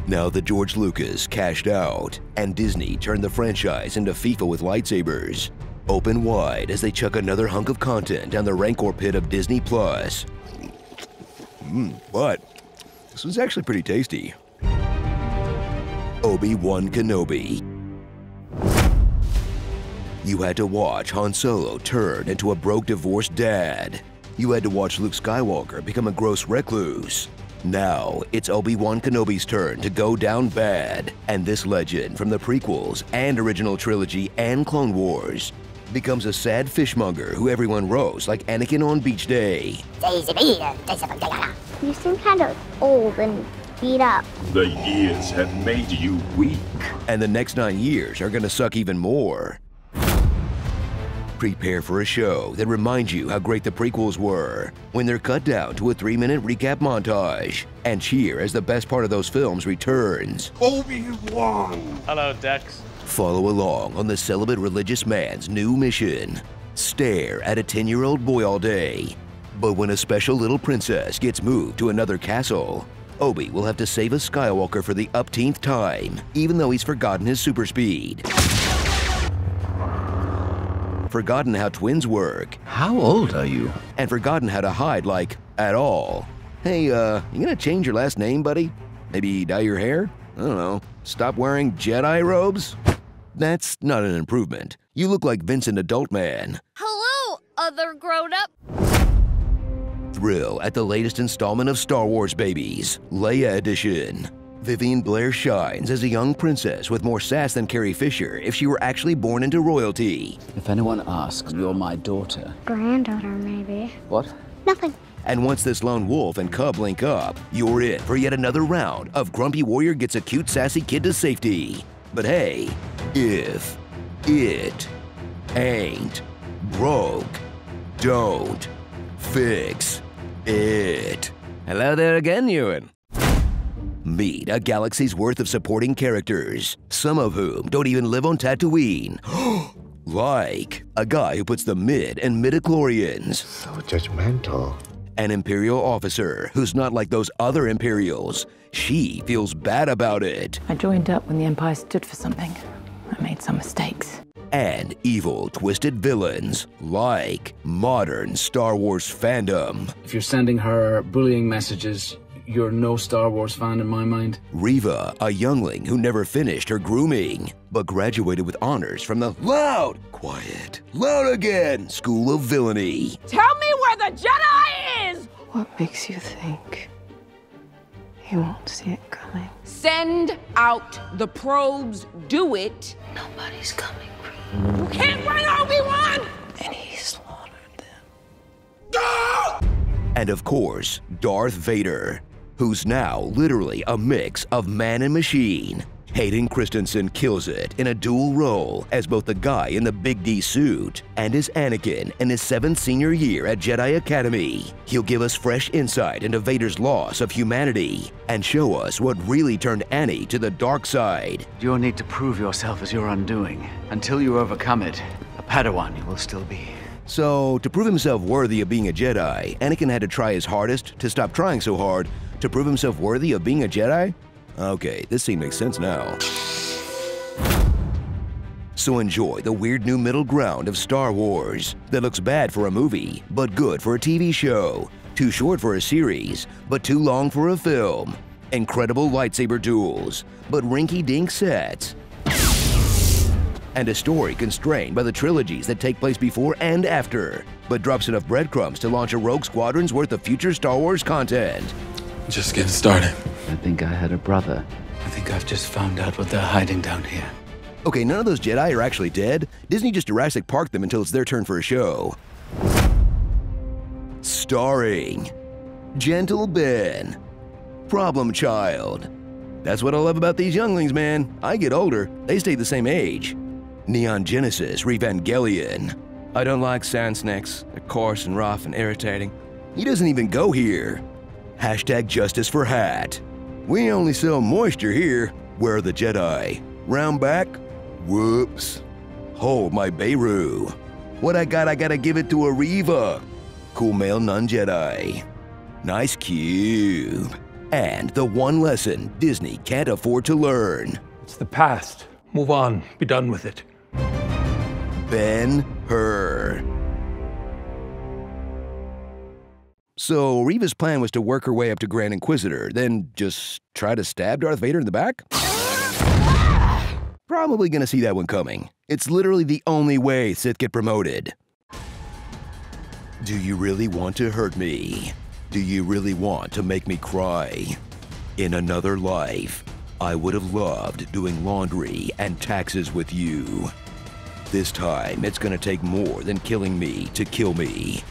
Now that George Lucas cashed out and Disney turned the franchise into FIFA with lightsabers, open wide as they chuck another hunk of content down the rancor pit of Disney+. But this was actually pretty tasty. Obi-Wan Kenobi. You had to watch Han Solo turn into a broke divorced dad. You had to watch Luke Skywalker become a gross recluse. Now, it's Obi-Wan Kenobi's turn to go down bad, and this legend from the prequels and original trilogy and Clone Wars becomes a sad fishmonger who everyone roasts like Anakin on beach day. You seem kind of old and beat up. The years have made you weak. And the next 9 years are gonna suck even more. Prepare for a show that reminds you how great the prequels were when they're cut down to a 3-minute recap montage, and cheer as the best part of those films returns. Obi-Wan! Hello, Dex. Follow along on the celibate religious man's new mission. Stare at a 10-year-old boy all day. But when a special little princess gets moved to another castle, Obi will have to save a Skywalker for the upteenth time, even though he's forgotten his super speed. Forgotten how twins work. How old are you? And forgotten how to hide, like, at all. Hey, you gonna change your last name, buddy? Maybe dye your hair? I don't know. Stop wearing Jedi robes? That's not an improvement. You look like Vincent Adult Man. Hello, other grown-up. Thrill at the latest installment of Star Wars Babies, Leia Edition. Vivian Blair shines as a young princess with more sass than Carrie Fisher if she were actually born into royalty. If anyone asks, you're my daughter. Granddaughter, maybe. What? Nothing. And once this lone wolf and cub link up, you're in for yet another round of Grumpy Warrior gets a cute sassy kid to safety. But hey, if it ain't broke, don't fix it. Hello there again, Ewan. Meet a galaxy's worth of supporting characters, some of whom don't even live on Tatooine. Like a guy who puts the mid and midichlorians. So judgmental. An Imperial officer who's not like those other Imperials. She feels bad about it. I joined up when the Empire stood for something. I made some mistakes. And evil, twisted villains like modern Star Wars fandom. If you're sending her bullying messages, you're no Star Wars fan in my mind. Reva, a youngling who never finished her grooming, but graduated with honors from the loud, quiet, loud again School of Villainy. Tell me where the Jedi is! What makes you think he won't see it coming? Send out the probes. Do it. Nobody's coming. You can't run, Obi-Wan! And he slaughtered them. Go! And of course, Darth Vader, who's now literally a mix of man and machine. Hayden Christensen kills it in a dual role as both the guy in the Big D suit and as Anakin in his 7th senior year at Jedi Academy. He'll give us fresh insight into Vader's loss of humanity and show us what really turned Annie to the dark side. You'll need to prove yourself as your undoing. Until you overcome it, a Padawan you will still be. So, to prove himself worthy of being a Jedi, Anakin had to try his hardest to stop trying so hard to prove himself worthy of being a Jedi? Okay, this scene makes sense now. So enjoy the weird new middle ground of Star Wars that looks bad for a movie, but good for a TV show. Too short for a series, but too long for a film. Incredible lightsaber duels, but rinky-dink sets. And a story constrained by the trilogies that take place before and after, but drops enough breadcrumbs to launch a Rogue Squadron's worth of future Star Wars content. Just getting started. I think I had a brother. I think I've just found out what they're hiding down here. Okay, none of those Jedi are actually dead. Disney just Jurassic Parked them until it's their turn for a show. Starring Gentle Ben, Problem Child. That's what I love about these younglings, man. I get older, they stay the same age. Neon Genesis Revangelion. I don't like sand snakes. They're coarse and rough and irritating. He doesn't even go here. Hashtag Justice for Hat. We only sell moisture here. Where are the Jedi? Round back? Whoops. Hold my Beirut. What I gotta give it to a Reva. Cool male non-Jedi. Nice cube. and the one lesson Disney can't afford to learn. It's the past. Move on. Be done with it. Ben-Hur. So Reva's plan was to work her way up to Grand Inquisitor, then just try to stab Darth Vader in the back? Probably gonna see that one coming. It's literally the only way Sith get promoted. Do you really want to hurt me? Do you really want to make me cry? In another life, I would have loved doing laundry and taxes with you. This time, it's gonna take more than killing me to kill me.